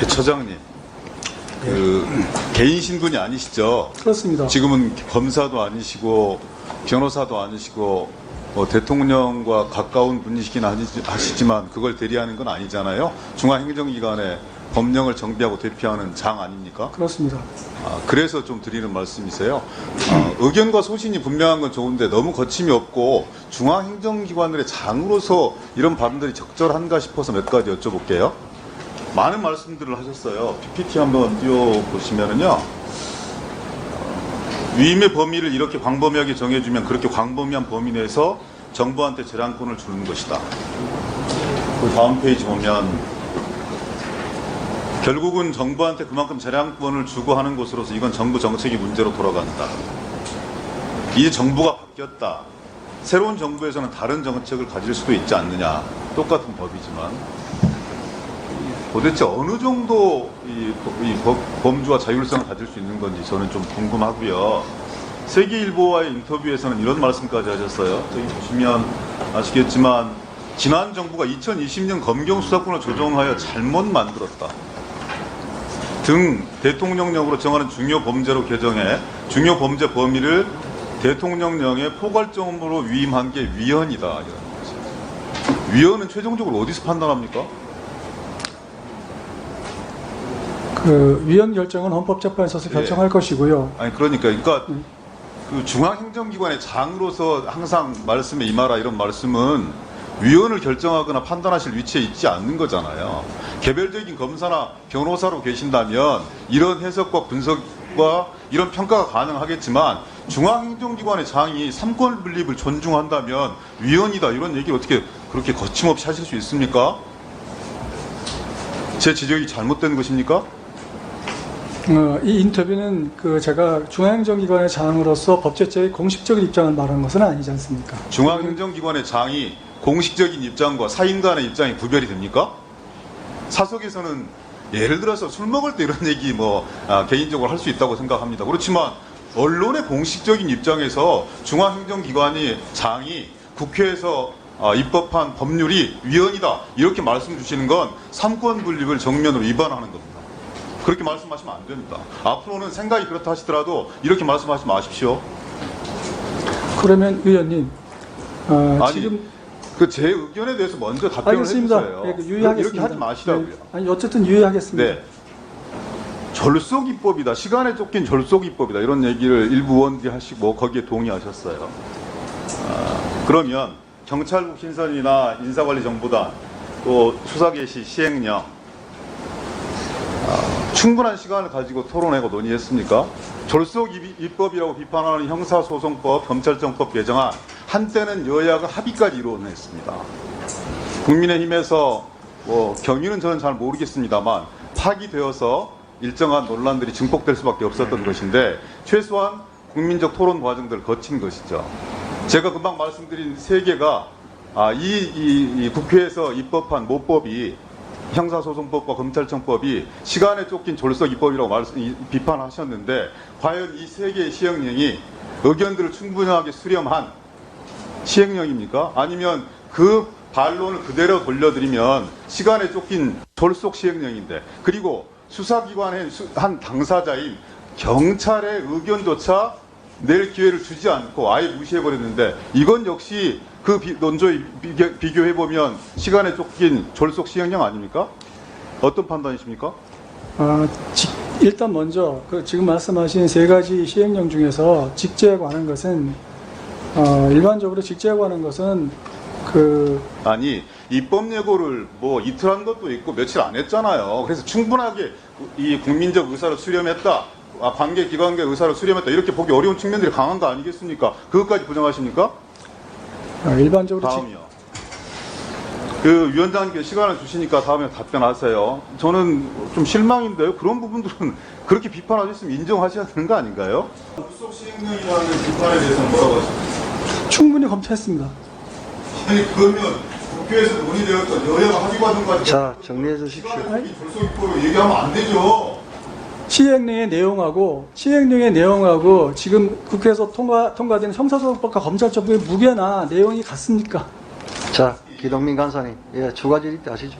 배 처장님, 개인 신분이 아니시죠? 그렇습니다. 지금은 검사도 아니시고 변호사도 아니시고 대통령과 가까운 분이시긴 하시지만 그걸 대리하는 건 아니잖아요. 중앙행정기관의 법령을 정비하고 대피하는 장 아닙니까? 그렇습니다. 그래서 좀 드리는 말씀이세요. 의견과 소신이 분명한 건 좋은데 너무 거침이 없고 중앙행정기관들의 장으로서 이런 발언들이 적절한가 싶어서 몇 가지 여쭤볼게요. 많은 말씀들을 하셨어요. PPT 한번 띄워보시면은요. 위임의 범위를 이렇게 광범위하게 정해주면 그렇게 광범위한 범위 내에서 정부한테 재량권을 주는 것이다. 그 다음 페이지 보면 결국은 정부한테 그만큼 재량권을 주고 하는 것으로서 이건 정부 정책이 문제로 돌아간다. 이제 정부가 바뀌었다. 새로운 정부에서는 다른 정책을 가질 수도 있지 않느냐. 똑같은 법이지만 도대체 어느 정도 이 범주와 자율성을 가질 수 있는 건지 저는 좀 궁금하고요. 세계일보와의 인터뷰에서는 이런 말씀까지 하셨어요. 저기 보시면 아시겠지만 지난 정부가 2020년 검경수사권을 조정하여 잘못 만들었다 등 대통령령으로 정하는 중요 범죄로 개정해 중요 범죄 범위를 대통령령에 포괄적으로 위임한 게 위헌이다. 이런 거죠. 위헌은 최종적으로 어디서 판단합니까? 그 위헌 결정은 헌법재판소에서 결정할 것이고요. 아니 그러니까 그 중앙행정기관의 장으로서 항상 말씀에 임하라 이런 말씀은 위헌을 결정하거나 판단하실 위치에 있지 않는 거잖아요. 개별적인 검사나 변호사로 계신다면 이런 해석과 분석과 이런 평가가 가능하겠지만 중앙행정기관의 장이 삼권 분립을 존중한다면 위헌이다 이런 얘기를 어떻게 그렇게 거침없이 하실 수 있습니까? 제 지적이 잘못된 것입니까? 이 인터뷰는 제가 중앙행정기관의 장으로서 법제처의 공식적인 입장을 말하는 것은 아니지 않습니까? 중앙행정기관의 장이 공식적인 입장과 사인 간의 입장이 구별이 됩니까? 사석에서는 예를 들어서 술 먹을 때 이런 얘기 개인적으로 할 수 있다고 생각합니다. 그렇지만 언론의 공식적인 입장에서 중앙행정기관의 장이 국회에서 입법한 법률이 위헌이다 이렇게 말씀 주시는 건 삼권 분립을 정면으로 위반하는 겁니다. 그렇게 말씀하시면 안 됩니다. 앞으로는 생각이 그렇다 하시더라도 이렇게 말씀하지 마십시오. 그러면 의원님, 아니, 지금 제 의견에 대해서 먼저 답변을 알겠습니다. 해주세요. 네, 유의하겠습니다. 이렇게 하지 마시라고요. 네, 아니 어쨌든 유의하겠습니다. 네. 졸속 입법이다. 시간에 쫓긴 졸속 입법이다. 이런 얘기를 일부 의원들이 하시고 거기에 동의하셨어요. 그러면 경찰국 신설이나 인사관리정보단 또 수사개시 시행령 충분한 시간을 가지고 토론하고 논의했습니까? 졸속 입법이라고 비판하는 형사소송법, 검찰청법 개정안 한때는 여야가 합의까지 이루어냈습니다. 국민의힘에서 경위는 저는 잘 모르겠습니다만 파기되어서 일정한 논란들이 증폭될 수밖에 없었던 것인데 최소한 국민적 토론 과정들을 거친 것이죠. 제가 금방 말씀드린 세 개가 이 국회에서 입법한 모법이 형사소송법과 검찰청법이 시간에 쫓긴 졸속 입법이라고 비판하셨는데 과연 이 세 개의 시행령이 의견들을 충분하게 수렴한 시행령입니까? 아니면 그 반론을 그대로 돌려드리면 시간에 쫓긴 졸속 시행령인데 그리고 수사기관의 한 당사자인 경찰의 의견조차 낼 기회를 주지 않고 아예 무시해버렸는데 이건 역시 그 논조에 비교해보면 시간에 쫓긴 졸속 시행령 아닙니까? 어떤 판단이십니까? 일단 먼저 지금 말씀하신 세 가지 시행령 중에서 직제에 관한 것은 일반적으로 직제에 관한 것은 아니 입법 예고를 이틀 한 것도 있고 며칠 안 했잖아요. 그래서 충분하게 이 국민적 의사를 수렴했다. 관계기관의 의사를 수렴했다. 이렇게 보기 어려운 측면들이 강한 거 아니겠습니까? 그것까지 부정하십니까? 일반적으로 다음이요. 그 위원장님께 시간을 주시니까 다음에 답변하세요. 저는 좀 실망인데요. 그런 부분들은 그렇게 비판하셨으면 인정하셔야 되는 거 아닌가요? 졸속 시행령이라는 비판에 대해서는 뭐라고 하십니까? 충분히 검토했습니다. 아니 그러면 국회에서 논의되었던 여야가 합의받은 거 자, 정리해 주십시오. 졸속 입법을 얘기하면 안 되죠. 시행령의 내용하고 지금 국회에서 통과된 형사소송법과 검찰청법의 무게나 내용이 같습니까? 자, 기동민 간사님, 추가 질의 때 하시죠.